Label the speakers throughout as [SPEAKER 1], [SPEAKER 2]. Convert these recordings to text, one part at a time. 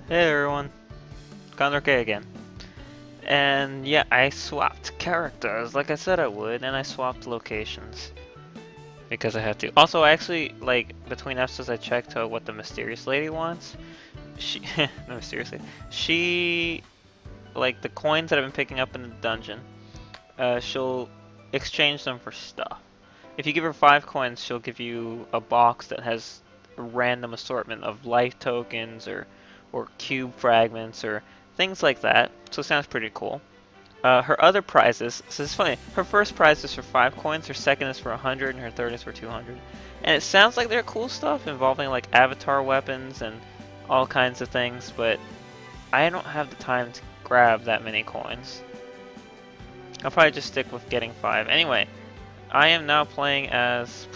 [SPEAKER 1] Hey everyone, Connor K again. And yeah, I swapped characters like I said I would, and I swapped locations because I had to. Also, I actually, like, between episodes I checked out what the mysterious lady wants. She, no, seriously. She, like, the coins that I've been picking up in the dungeon, she'll exchange them for stuff. If you give her 5 coins, she'll give you a box that has a random assortment of life tokens or cube fragments or things like that. So it sounds pretty cool. Her other prizes, so it's funny, her first prize is for 5 coins, her second is for 100, and her third is for 200. And it sounds like they're cool stuff involving like avatar weapons and all kinds of things, but I don't have the time to grab that many coins. I'll probably just stick with getting 5. Anyway, I am now playing as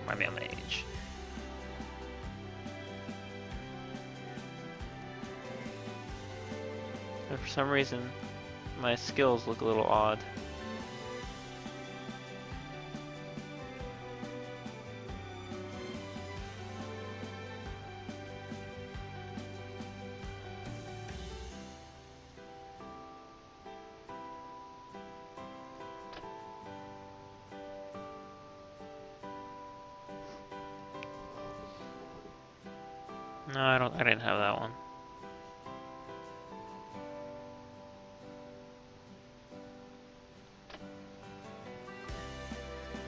[SPEAKER 1] my Male Mage. And for some reason, my skills look a little odd. No, I didn't have that one.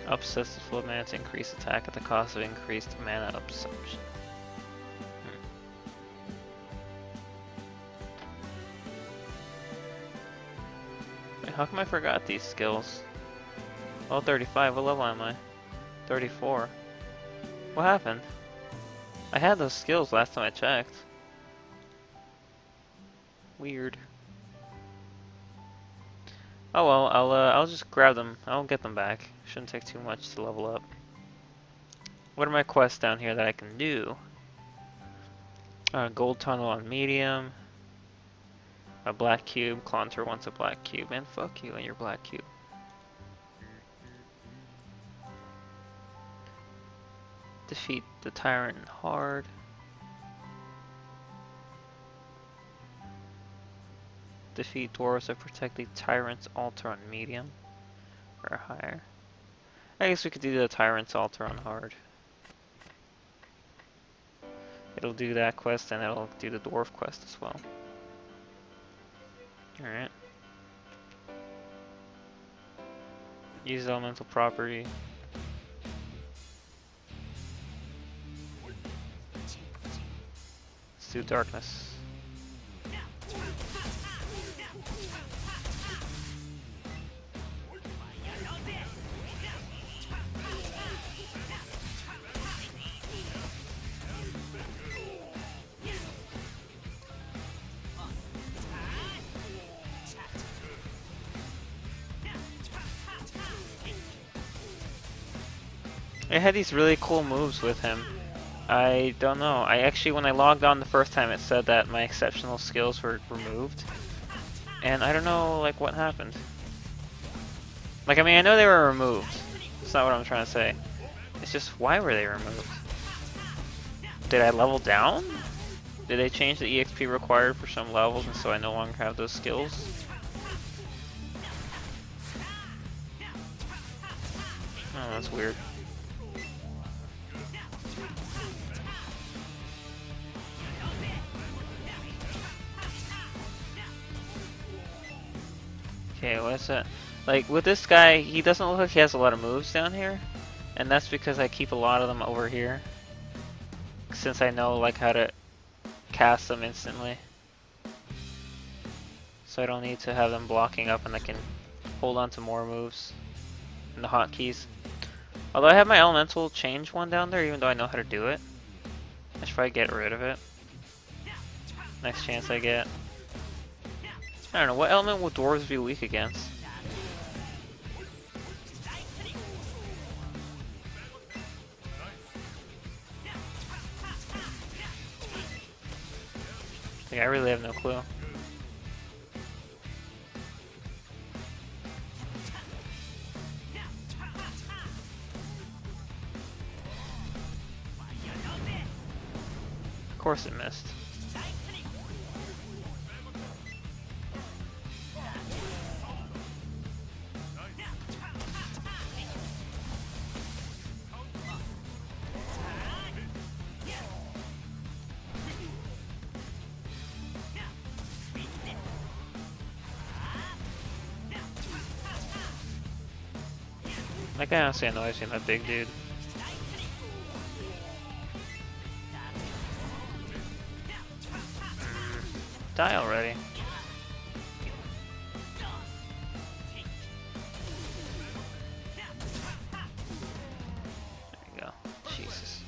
[SPEAKER 1] Upsets the flow mana to increase attack at the cost of increased mana absorption. Wait, how come I forgot these skills? Oh, 35, what level am I? 34. What happened? I had those skills last time I checked. Weird. Oh well, I'll just grab them. I'll get them back. Shouldn't take too much to level up. What are my quests down here that I can do? Gold tunnel on medium. A black cube. Claunter wants a black cube. Man, fuck you and your black cube. Defeat the tyrant in hard. Defeat dwarves that protect the tyrant's altar on medium or higher. I guess we could do the tyrant's altar on hard. It'll do that quest and it'll do the dwarf quest as well. Alright. Use elemental property. Let's do darkness. It had these really cool moves with him. I don't know. I actually, when I logged on the first time, it said that my exceptional skills were removed. And I don't know, like, what happened. Like, I mean, I know they were removed. That's not what I'm trying to say. It's just, why were they removed? Did I level down? Did they change the EXP required for some levels and so I no longer have those skills? Oh, that's weird. Okay, what's that? Like, with this guy, he doesn't look like he has a lot of moves down here. And that's because I keep a lot of them over here. Since I know, like, how to cast them instantly. So I don't need to have them blocking up and I can hold on to more moves in the hotkeys. Although I have my elemental change one down there, even though I know how to do it. I should probably get rid of it. Next chance I get. I don't know, what element will dwarves be weak against? Like, I really have no clue. Of course it missed. That guy honestly annoys me, that big dude. Die already. There you go. Jesus.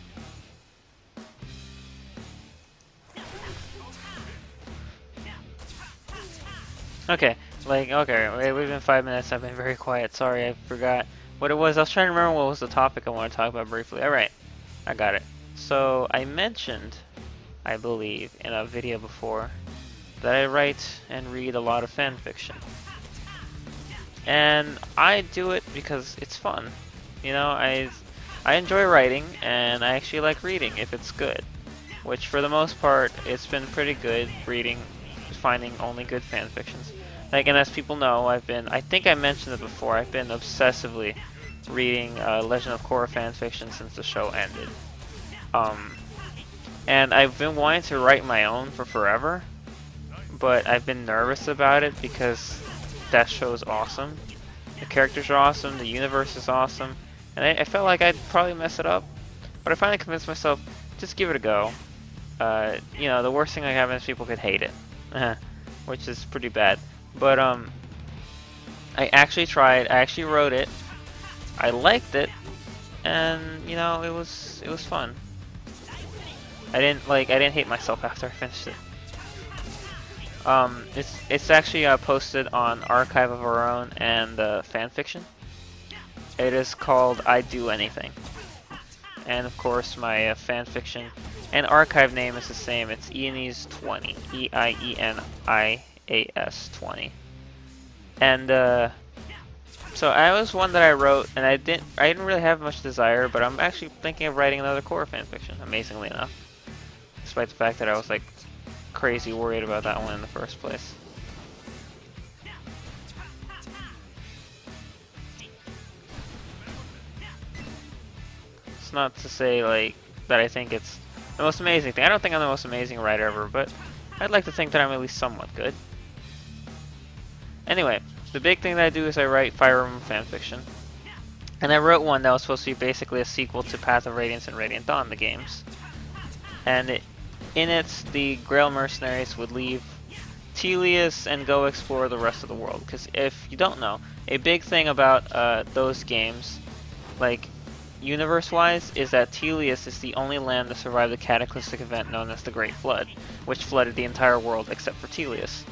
[SPEAKER 1] Okay, okay, we've been 5 minutes, I've been very quiet, sorry, I forgot what it was. I was trying to remember what was the topic I want to talk about briefly. Alright, I got it. So, I mentioned, I believe, in a video before, that I write and read a lot of fanfiction. And I do it because it's fun. You know, I enjoy writing, and I actually like reading if it's good. Which, for the most part, it's been pretty good reading, finding only good fanfictions. Like, and as people know, I think I mentioned it before, I've been obsessively reading Legend of Korra fanfiction since the show ended. And I've been wanting to write my own for forever, but I've been nervous about it because that show is awesome. The characters are awesome, the universe is awesome, and I felt like I'd probably mess it up, but I finally convinced myself, just give it a go. You know, the worst thing that happens is people could hate it, which is pretty bad. But I actually tried. I actually wrote it. I liked it, and you know, it was fun. I didn't hate myself after I finished it. It's actually posted on Archive of Our Own and Fanfiction. It is called I Do Anything, and of course my fanfiction and archive name is the same. It's Ienies20, EIENIAS 20. And so I was one that I wrote, and I didn't really have much desire, but I'm actually thinking of writing another Korra fanfiction, amazingly enough, despite the fact that I was like crazy worried about that one in the first place. It's not to say like that I think it's the most amazing thing. I don't think I'm the most amazing writer ever, but I'd like to think that I'm at least somewhat good. Anyway, the big thing that I do is I write Fire Emblem fanfiction. And I wrote one that was supposed to be basically a sequel to Path of Radiance and Radiant Dawn, the games. And in it, the Grail mercenaries would leave Telius and go explore the rest of the world. Because if you don't know, a big thing about those games, like universe-wise, is that Telius is the only land to survive the cataclysmic event known as the Great Flood, which flooded the entire world except for Telius.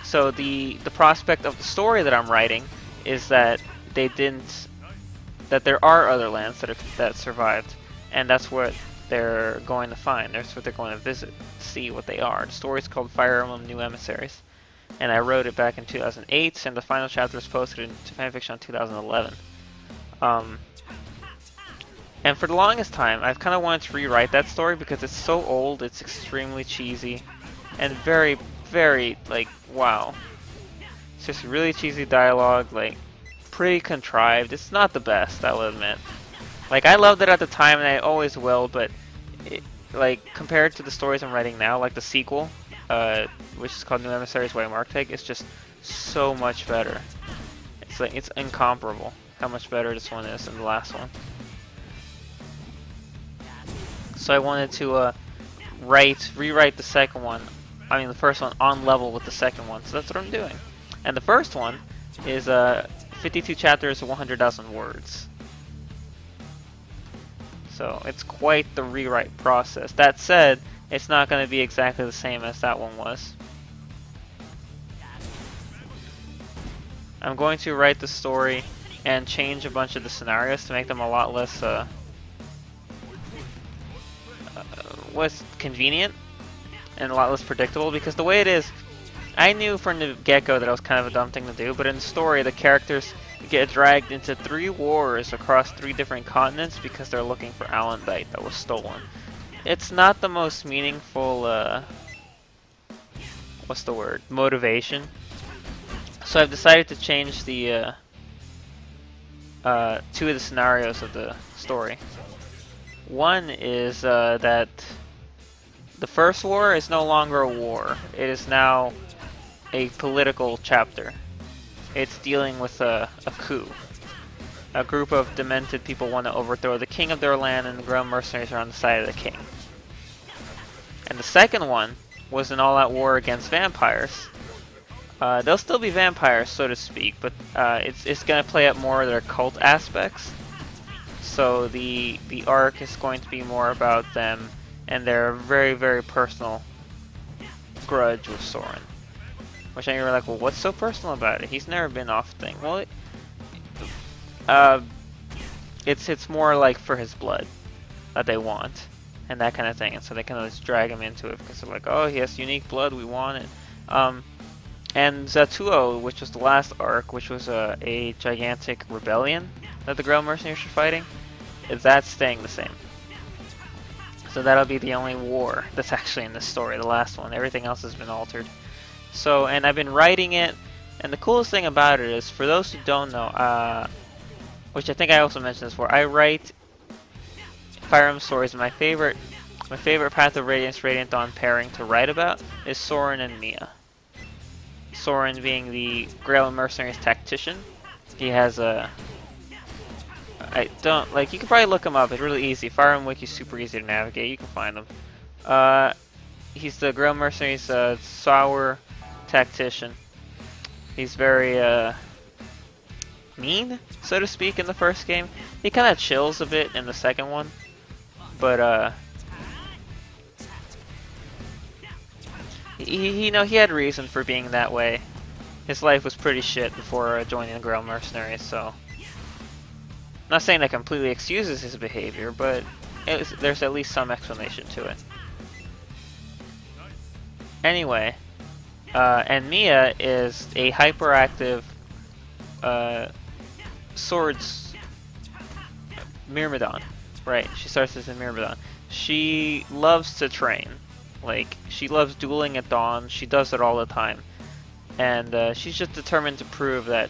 [SPEAKER 1] So the prospect of the story that I'm writing is that that there are other lands that survived, and that's what they're going to find. That's what they're going to visit, see what they are. The story's called Fire Emblem New Emissaries, and I wrote it back in 2008, and the final chapter was posted into fanfiction in 2011. And for the longest time, I've kind of wanted to rewrite that story because it's so old, it's extremely cheesy, and very, very, like, wow. It's just really cheesy dialogue, like, pretty contrived. It's not the best, I'll admit. Like, I loved it at the time, and I always will, but, like, compared to the stories I'm writing now, like the sequel, which is called New Emissaries Way Marktag, it's just so much better. It's like, it's incomparable how much better this one is than the last one. So I wanted to rewrite the second one, the first one on level with the second one, so that's what I'm doing. And the first one is 52 chapters, 100,000 words. So it's quite the rewrite process. That said, it's not going to be exactly the same as that one was. I'm going to write the story and change a bunch of the scenarios to make them a lot less convenient and a lot less predictable, because the way it is, I knew from the get-go that it was kind of a dumb thing to do, but in the story the characters get dragged into 3 wars across 3 different continents because they're looking for Alendite that was stolen. It's not the most meaningful, what's the word, motivation. So I've decided to change the 2 of the scenarios of the story. One is that the first war is no longer a war. It is now a political chapter. It's dealing with a coup. a group of demented people want to overthrow the king of their land, and the Grail mercenaries are on the side of the king. And the second one was an all-out war against vampires. They'll still be vampires, so to speak, but it's going to play up more of their cult aspects. So the arc is going to be more about them and their very, very personal grudge with Soren. Which I were like, well, what's so personal about it? He's never been off thing. Well, it's more like for his blood that they want, and that kind of thing. And so they kind of just drag him into it because they're like, oh, he has unique blood, we want it. And Zatuo, which was the last arc, which was a gigantic rebellion that the Grail mercenaries are fighting, that's staying the same. So that'll be the only war that's actually in this story, the last one. Everything else has been altered. So, and I've been writing it, and the coolest thing about it is, for those who don't know, which I think I also mentioned this before, I write Fire Emblem stories. My favorite Path of Radiance Radiant Dawn pairing to write about is Soren and Mia. Soren being the Grail Mercenaries tactician. He has a... you can probably look him up, it's really easy. Fire Emblem Wiki is super easy to navigate, you can find him. He's the Grail Mercenaries sour tactician. He's very mean, so to speak, in the first game. He kind of chills a bit in the second one, but he had reason for being that way. His life was pretty shit before joining the Grail Mercenaries, so I'm not saying that completely excuses his behavior, but there's at least some explanation to it. Anyway, and Mia is a hyperactive swords Myrmidon. Right, she starts as a Myrmidon. She loves to train. Like, she loves dueling at dawn. She does it all the time. And she's just determined to prove that,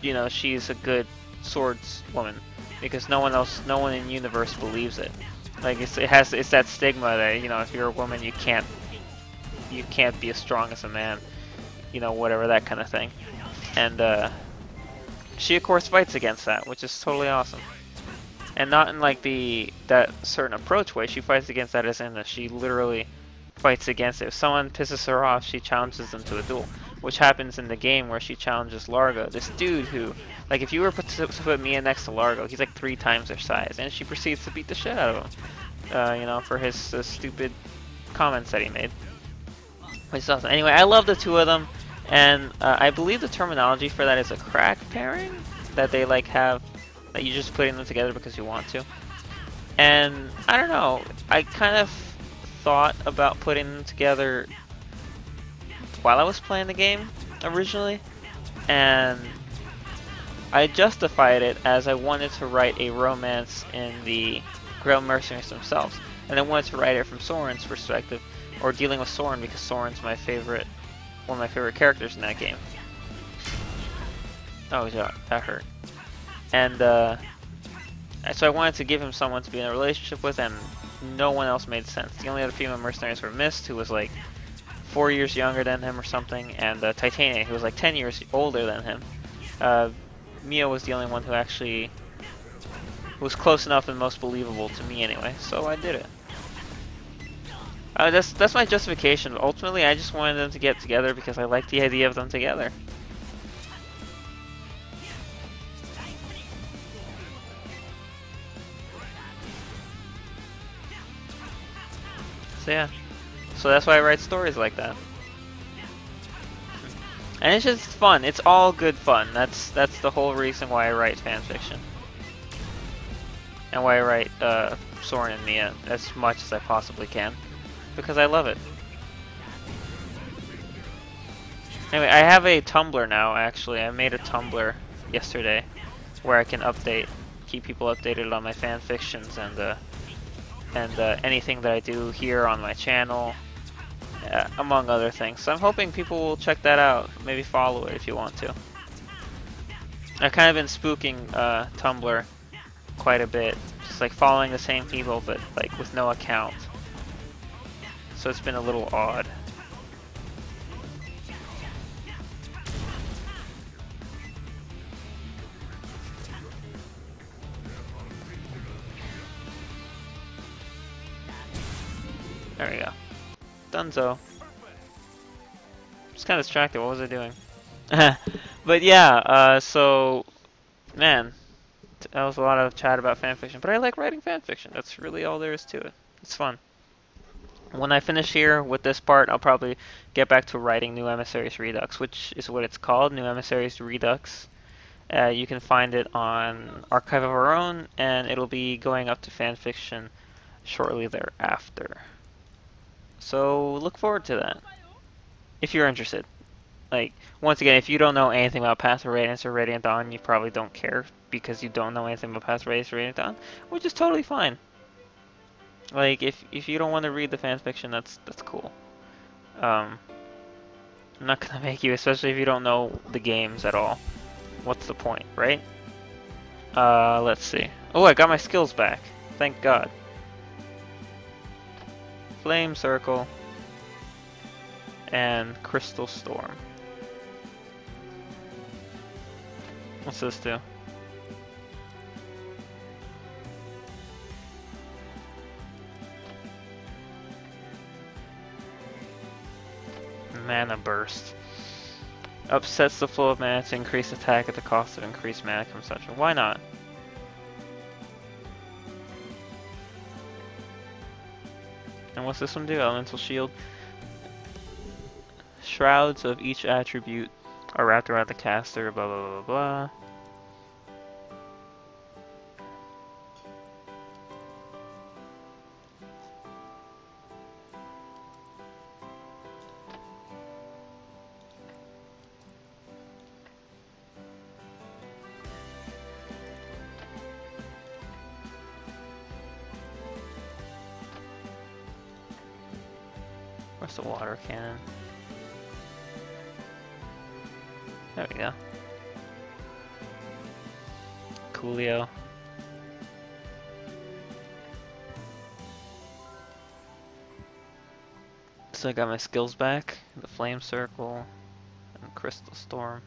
[SPEAKER 1] you know, she's a good swords woman. Because no one in the universe believes it. Like, it's that stigma that, you know, if you're a woman, you can't be as strong as a man. You know, whatever, that kind of thing. And she of course fights against that, which is totally awesome. And not in like that certain approach way. She fights against that as in that she literally fights against it. If someone pisses her off, she challenges them to a duel, which happens in the game where she challenges Largo, this dude who, like, if you were to put Mia next to Largo, he's like 3 times their size, and she proceeds to beat the shit out of him, you know, for his stupid comments that he made. Which is awesome. Anyway, I love the two of them, and I believe the terminology for that is a crack pairing, that they like have, that you're just putting them together because you want to. And I don't know, I kind of thought about putting them together while I was playing the game originally, and I justified it as I wanted to write a romance in the Grail Mercenaries themselves, and I wanted to write it from Soren's perspective, or dealing with Soren, because Soren's one of my favorite characters in that game. Oh yeah, that hurt. And so I wanted to give him someone to be in a relationship with, and no one else made sense. The only other female mercenaries were Mist, who was like 4 years younger than him or something, and Titania, who was like 10 years older than him. Mia was the only one who actually was close enough and most believable to me anyway, so I did it. That's my justification. Ultimately, I just wanted them to get together because I like the idea of them together. So yeah, so that's why I write stories like that. And it's just fun. It's all good fun. That's the whole reason why I write fanfiction. And why I write Soren and Mia as much as I possibly can. Because I love it. Anyway, I have a Tumblr now, actually. I made a Tumblr yesterday where I can keep people updated on my fanfictions and anything that I do here on my channel, among other things. So I'm hoping people will check that out. Maybe follow it if you want to. I've kind of been spooking Tumblr quite a bit. Just like following the same people, but like with no account. So it's been a little odd. There we go. Dunzo. Just kind of distracted. What was I doing? But yeah, so man, that was a lot of chat about fanfiction. But I like writing fanfiction. That's really all there is to it. It's fun. When I finish here with this part, I'll probably get back to writing New Emissaries Redux, which is what it's called, New Emissaries Redux. You can find it on Archive of Our Own, and it'll be going up to fanfiction shortly thereafter. So look forward to that, if you're interested. Like, once again, if you don't know anything about Path of Radiance or Radiant Dawn, you probably don't care because you don't know anything about Path of Radiance or Radiant Dawn, which is totally fine. Like, if you don't want to read the fanfiction, that's cool. I'm not gonna make you, especially if you don't know the games at all. What's the point, right? Let's see. Oh, I got my skills back. Thank God. Flame Circle and Crystal Storm. What's this do? Mana Burst. Upsets the flow of mana to increase attack at the cost of increased mana consumption. Why not? And what's this one do? Elemental Shield. Shrouds of each attribute are wrapped around the caster, blah blah blah blah. Where's the water cannon? There we go. Coolio. So I got my skills back. The Flame Circle and Crystal Storm.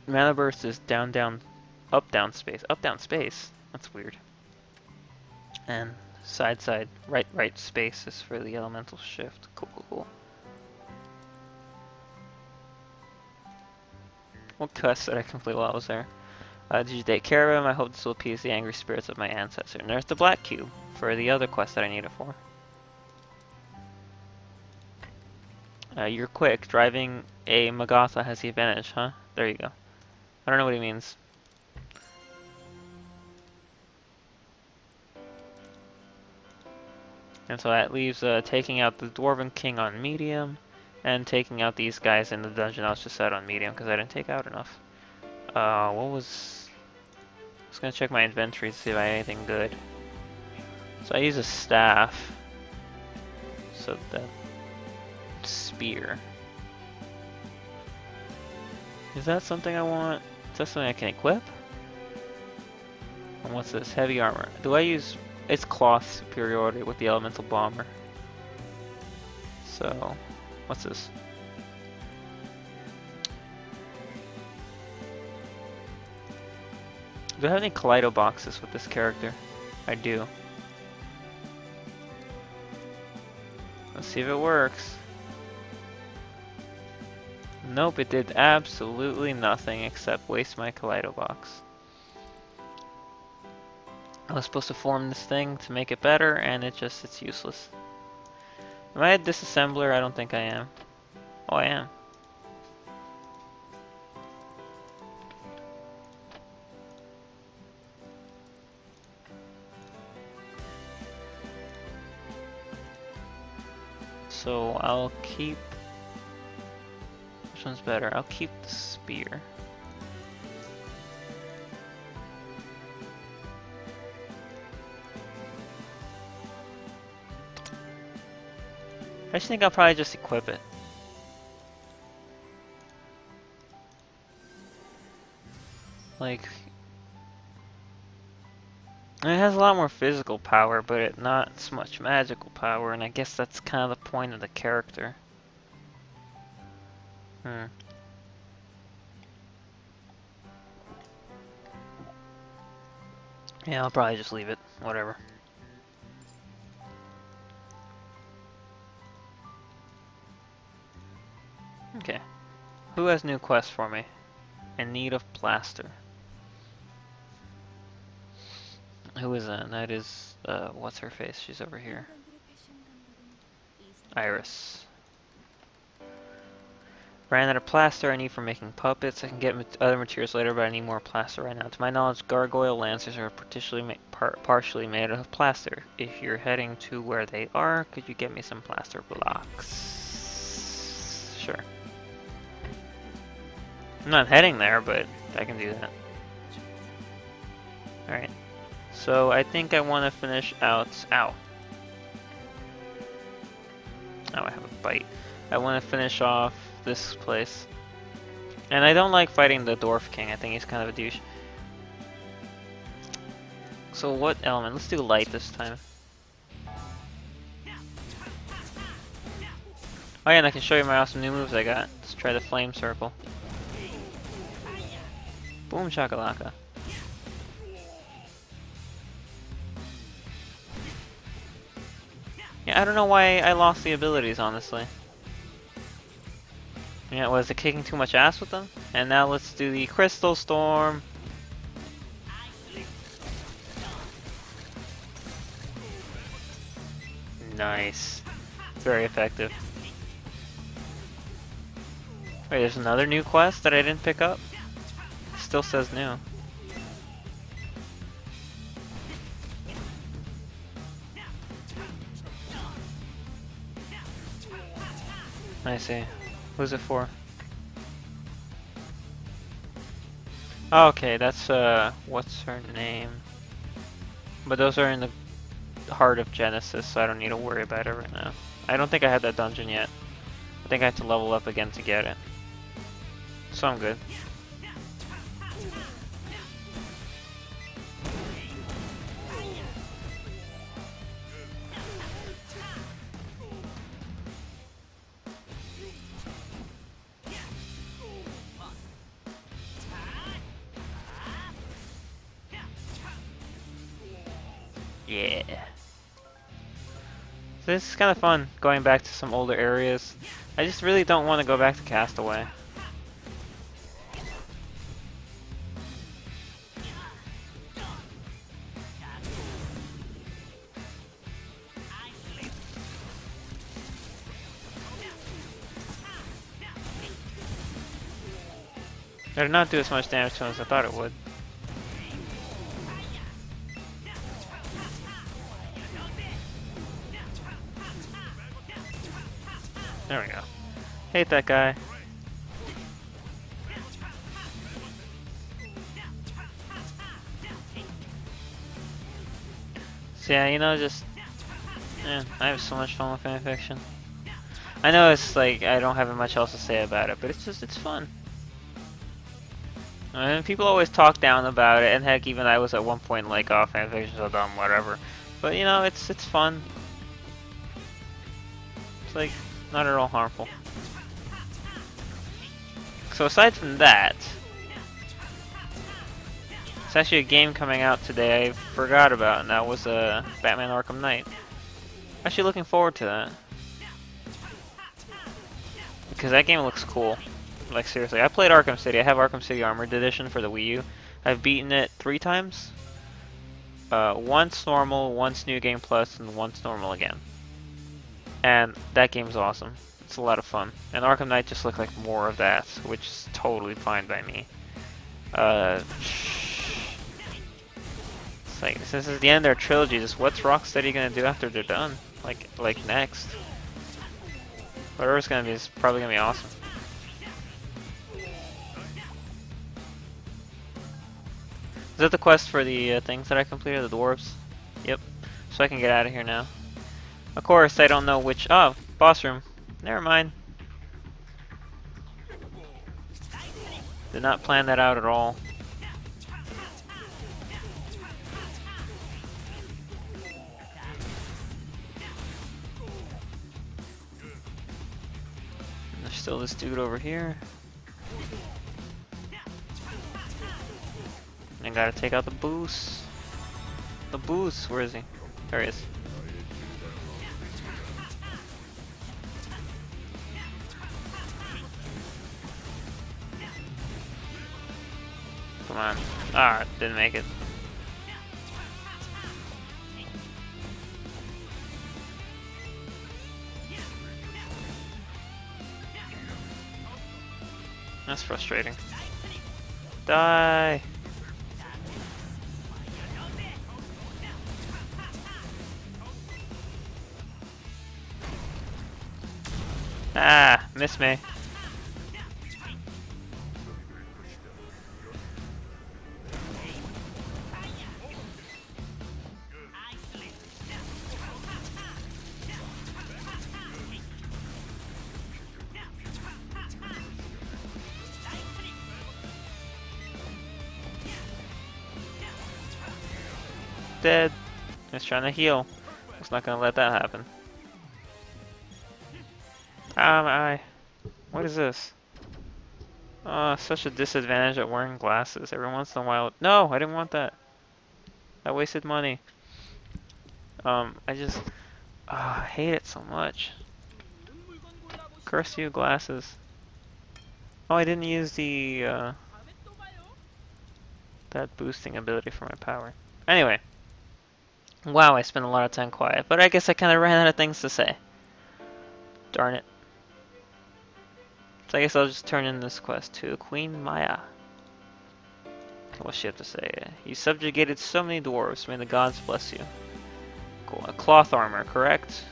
[SPEAKER 1] Mana Burst is down, down, up, down space. Up, down space? That's weird. And side, side, right, right space is for the Elemental Shift. Cool, cool, cool. What quest did I complete while I was there? Did you take care of him? I hope this will appease the angry spirits of my ancestor. And there's the black cube for the other quest that I need it for. You're quick. Driving a Magatha has the advantage, huh? There you go. I don't know what he means. And so that leaves taking out the Dwarven King on medium, and taking out these guys in the dungeon I was just at on medium because I didn't take out enough. I was gonna check my inventory to see if I had anything good. So I use a staff. So that spear. Is that something I want? Is that something I can equip? And what's this? Heavy armor. Do I use... It's cloth superiority with the elemental bomber. So, what's this? Do I have any Kaleido boxes with this character? I do. Let's see if it works. Nope, it did absolutely nothing except waste my Kaleido box. I was supposed to form this thing to make it better, and it's useless. Am I a disassembler? I don't think I am. Oh, I am. So I'll keep... Which one's better? I'll keep the spear. I just think I'll probably just equip it. Like... It has a lot more physical power, but not so much magical power, and I guess that's kind of the point of the character. Yeah, I'll probably just leave it. Whatever. Okay. Who has new quests for me? In need of plaster. Who is that? That is, what's her face? She's over here. Iris. Ran out of plaster I need for making puppets. I can get other materials later, but I need more plaster right now. To my knowledge, gargoyle lancers are partially made of plaster. If you're heading to where they are, could you get me some plaster blocks? Sure. I'm not heading there, but I can do that. Alright. So I think I want to finish out... Ow. Oh, I have a bite. I want to finish off this place. And I don't like fighting the Dwarf King. I think he's kind of a douche. So what element? Let's do light this time. Oh yeah, and I can show you my awesome new moves I got. Let's try the flame circle. Boom shakalaka. Yeah, I don't know why I lost the abilities, honestly. Yeah, was it kicking too much ass with them? And now let's do the Crystal Storm. Nice. Very effective. Wait, there's another new quest that I didn't pick up? Still says new. I see. Who's it for? Oh, okay, that's what's her name? But those are in the heart of Genesis, so I don't need to worry about it right now. I don't think I have that dungeon yet. I think I have to level up again to get it. So I'm good. Yeah. So this is kind of fun, going back to some older areas. I just really don't want to go back to Castaway. It did not do as much damage to him as I thought it would. There we go. Hate that guy. So yeah, you know, just... Man, I have so much fun with fanfiction. I know it's like, I don't have much else to say about it, but it's just, it's fun. And people always talk down about it, and heck, even I was at one point like, oh, fanfiction's so dumb, whatever. But you know, it's fun. It's like, not at all harmful. So aside from that, it's actually a game coming out today I forgot about, and that was Batman Arkham Knight. Actually looking forward to that. Because that game looks cool. Like seriously, I played Arkham City. I have Arkham City Armored Edition for the Wii U. I've beaten it 3 times. Once normal, once New Game Plus, and once normal again. And that game's awesome. It's a lot of fun. And Arkham Knight just looked like more of that, which is totally fine by me. It's like, since it's the end of their trilogy, just what's Rocksteady gonna do after they're done? Like next? Whatever's gonna be is probably gonna be awesome. Is that the quest for the things that I completed, the dwarves? Yep. So I can get out of here now. Of course, I don't know which... Oh, boss room. Never mind. Did not plan that out at all. And there's still this dude over here. And I gotta take out the boost. The boost, where is he? There he is. Come on. Ah, didn't make it. That's frustrating. Die! Ah, miss me. Dead. Just trying to heal. It's not gonna let that happen. Ah, my eye. What is this? Such a disadvantage at wearing glasses. Every once in a while. No, I didn't want that. I wasted money. I just. I hate it so much. Curse you, glasses. Oh, I didn't use the, that boosting ability for my power. Anyway. Wow, I spent a lot of time quiet, but I guess I kind of ran out of things to say. Darn it. So I guess I'll just turn in this quest to Queen Maya. What's she have to say? You subjugated so many dwarves. May the gods bless you. Cool. A cloth armor, correct?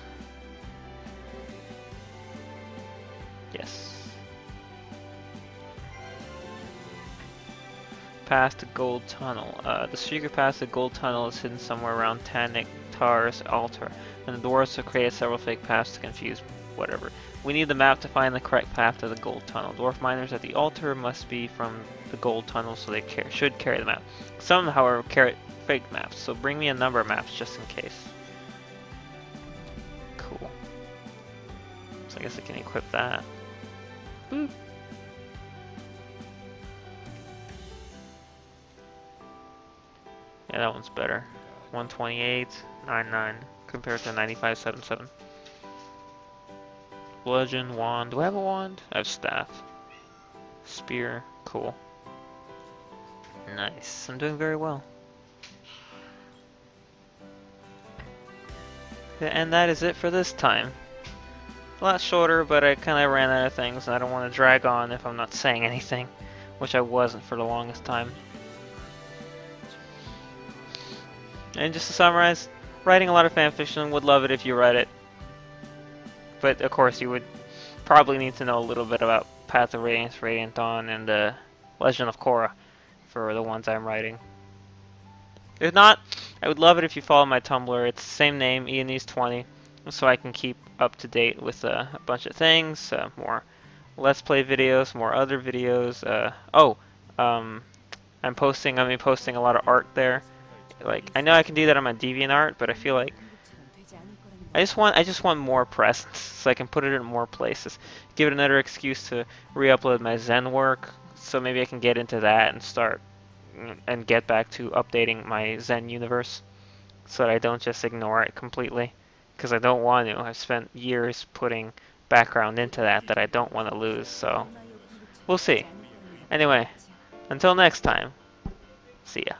[SPEAKER 1] Yes. Past the gold tunnel. The secret past the gold tunnel is hidden somewhere around Tanniktar's altar, and the dwarves have created several fake paths to confuse whatever. We need the map to find the correct path to the gold tunnel. Dwarf miners at the altar must be from the gold tunnel, so they should carry the map. Some, however, carry fake maps, so bring me a number of maps just in case. Cool. So I guess I can equip that. Boop. Yeah, that one's better. 128.99 compared to 95.77. Bludgeon, wand. Do I have a wand? I have staff. Spear. Cool. Nice. I'm doing very well. And that is it for this time. A lot shorter, but I kind of ran out of things, and I don't want to drag on if I'm not saying anything, which I wasn't for the longest time. And just to summarize, writing a lot of fanfiction, would love it if you read it. But of course you would probably need to know a little bit about Path of Radiance, Radiant Dawn, and Legend of Korra for the ones I'm writing. If not, I would love it if you follow my Tumblr. It's the same name, Ianese20, so I can keep up to date with a bunch of things, more Let's Play videos, more other videos. I'm gonna be posting a lot of art there. Like, I know I can do that on my DeviantArt, but I feel like I just want more presence, so I can put it in more places. Give it another excuse to re-upload my Zen work, so maybe I can get into that and start and get back to updating my Zen universe, so that I don't just ignore it completely, because I don't want to. I've spent years putting background into that I don't want to lose, so we'll see. Anyway, until next time, see ya.